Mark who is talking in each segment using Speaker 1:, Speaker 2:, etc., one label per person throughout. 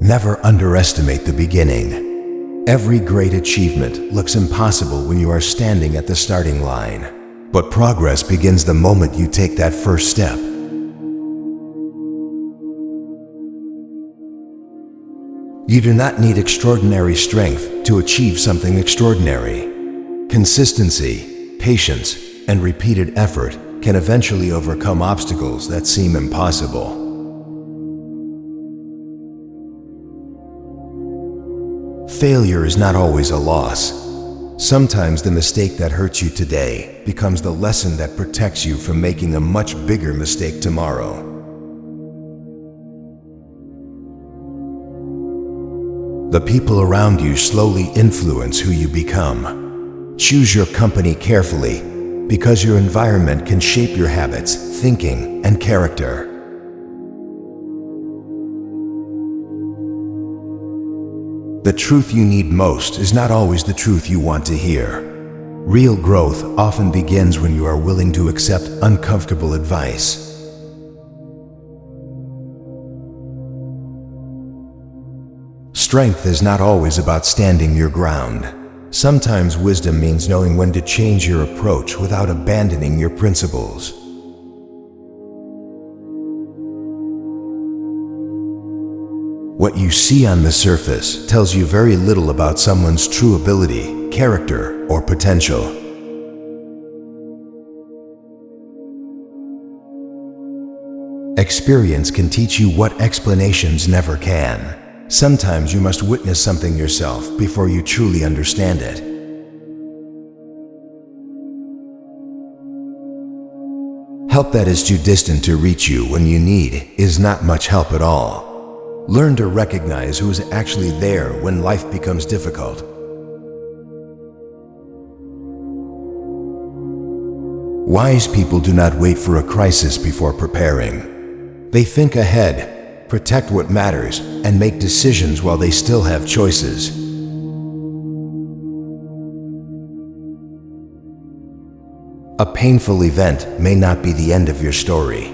Speaker 1: Never underestimate the beginning. Every great achievement looks impossible when you are standing at the starting line. But progress begins the moment you take that first step. You do not need extraordinary strength to achieve something extraordinary. Consistency, patience, and repeated effort can eventually overcome obstacles that seem impossible. Failure is not always a loss. Sometimes the mistake that hurts you today becomes the lesson that protects you from making a much bigger mistake tomorrow. The people around you slowly influence who you become. Choose your company carefully, because your environment can shape your habits, thinking, and character. The truth you need most is not always the truth you want to hear. Real growth often begins when you are willing to accept uncomfortable advice. Strength is not always about standing your ground. Sometimes wisdom means knowing when to change your approach without abandoning your principles. What you see on the surface tells you very little about someone's true ability, character, or potential. Experience can teach you what explanations never can. Sometimes you must witness something yourself before you truly understand it. Help that is too distant to reach you when you need is not much help at all. Learn to recognize who is actually there when life becomes difficult. Wise people do not wait for a crisis before preparing. They think ahead, protect what matters, and make decisions while they still have choices. A painful event may not be the end of your story.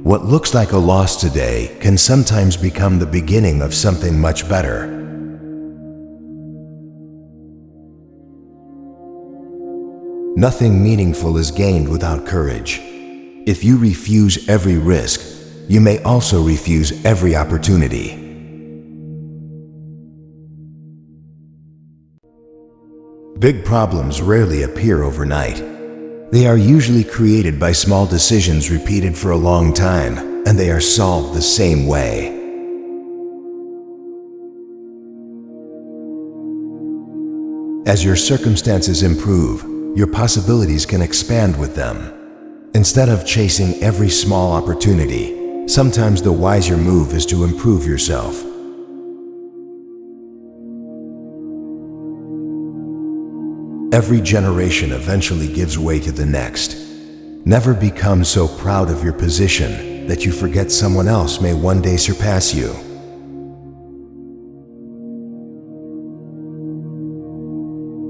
Speaker 1: What looks like a loss today can sometimes become the beginning of something much better. Nothing meaningful is gained without courage. If you refuse every risk, you may also refuse every opportunity. Big problems rarely appear overnight. They are usually created by small decisions repeated for a long time, and they are solved the same way. As your circumstances improve, your possibilities can expand with them. Instead of chasing every small opportunity, sometimes the wiser move is to improve yourself. Every generation eventually gives way to the next. Never become so proud of your position that you forget someone else may one day surpass you.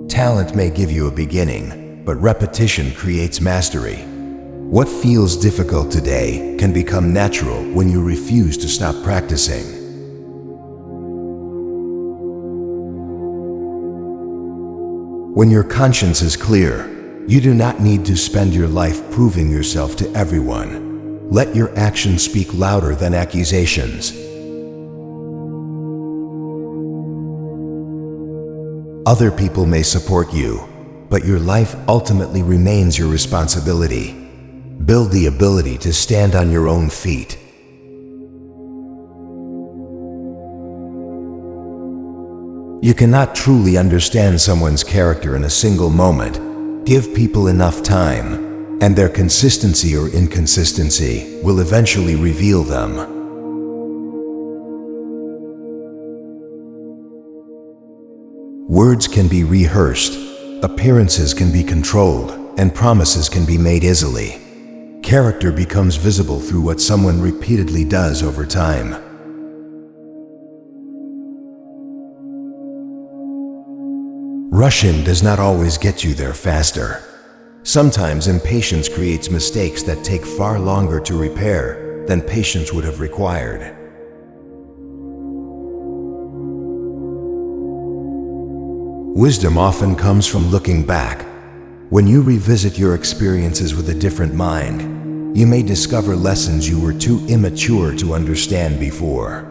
Speaker 1: Talent may give you a beginning, but repetition creates mastery. What feels difficult today can become natural when you refuse to stop practicing. When your conscience is clear, you do not need to spend your life proving yourself to everyone. Let your actions speak louder than accusations. Other people may support you, but your life ultimately remains your responsibility. Build the ability to stand on your own feet. You cannot truly understand someone's character in a single moment. Give people enough time, and their consistency or inconsistency will eventually reveal them. Words can be rehearsed, appearances can be controlled, and promises can be made easily. Character becomes visible through what someone repeatedly does over time. Rushing does not always get you there faster. Sometimes impatience creates mistakes that take far longer to repair than patience would have required. Wisdom often comes from looking back. When you revisit your experiences with a different mind, you may discover lessons you were too immature to understand before.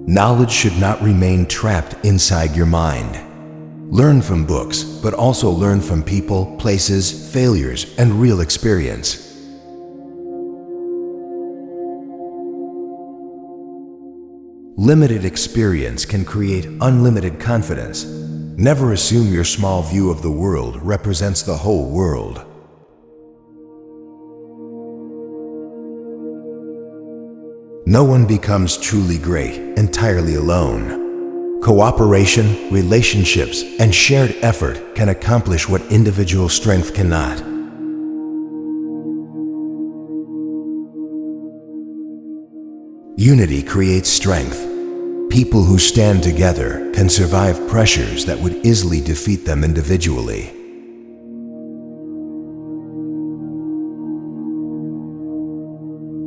Speaker 1: Knowledge should not remain trapped inside your mind. Learn from books, but also learn from people, places, failures, and real experience. Limited experience can create unlimited confidence. Never assume your small view of the world represents the whole world. No one becomes truly great entirely alone. Cooperation, relationships, and shared effort can accomplish what individual strength cannot. Unity creates strength. People who stand together can survive pressures that would easily defeat them individually.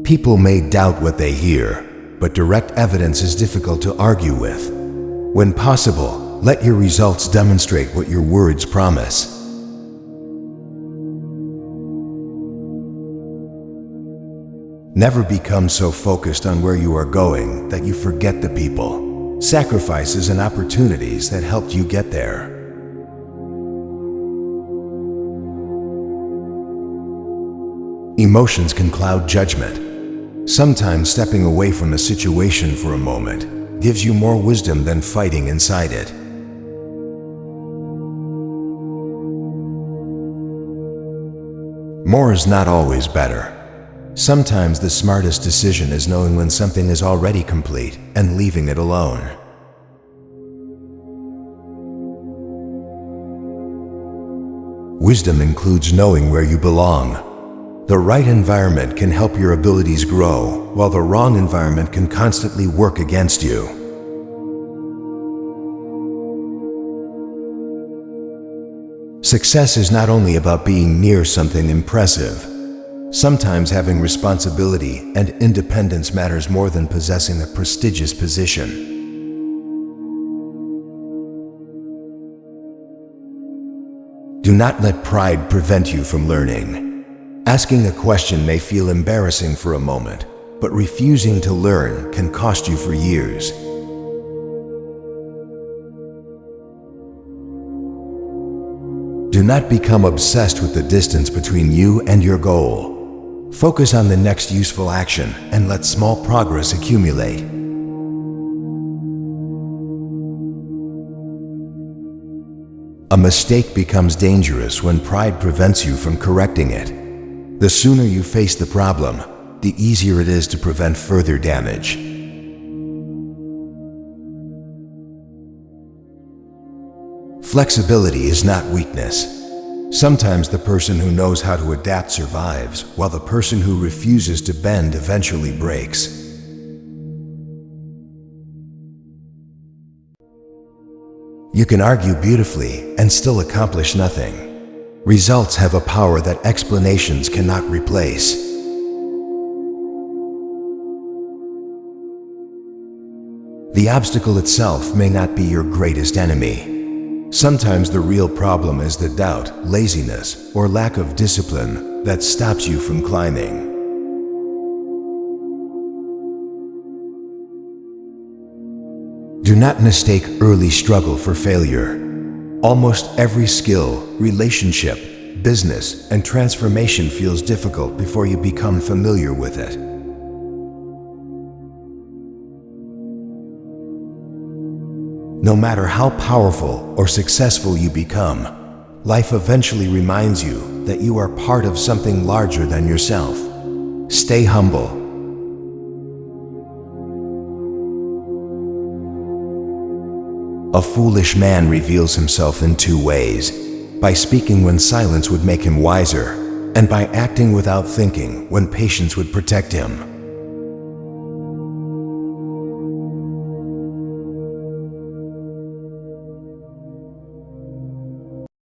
Speaker 1: People may doubt what they hear, but direct evidence is difficult to argue with. When possible, let your results demonstrate what your words promise. Never become so focused on where you are going that you forget the people, sacrifices, and opportunities that helped you get there. Emotions can cloud judgment. Sometimes stepping away from a situation for a moment gives you more wisdom than fighting inside it. More is not always better. Sometimes the smartest decision is knowing when something is already complete and leaving it alone. Wisdom includes knowing where you belong. The right environment can help your abilities grow, while the wrong environment can constantly work against you. Success is not only about being near something impressive. Sometimes having responsibility and independence matters more than possessing a prestigious position. Do not let pride prevent you from learning. Asking a question may feel embarrassing for a moment, but refusing to learn can cost you for years. Do not become obsessed with the distance between you and your goal. Focus on the next useful action and let small progress accumulate. A mistake becomes dangerous when pride prevents you from correcting it. The sooner you face the problem, the easier it is to prevent further damage. Flexibility is not weakness. Sometimes the person who knows how to adapt survives, while the person who refuses to bend eventually breaks. You can argue beautifully and still accomplish nothing. Results have a power that explanations cannot replace. The obstacle itself may not be your greatest enemy. Sometimes the real problem is the doubt, laziness, or lack of discipline that stops you from climbing. Do not mistake early struggle for failure. Almost every skill, relationship, business, and transformation feels difficult before you become familiar with it. No matter how powerful or successful you become, life eventually reminds you that you are part of something larger than yourself. Stay humble. A foolish man reveals himself in two ways: by speaking when silence would make him wiser, and by acting without thinking when patience would protect him.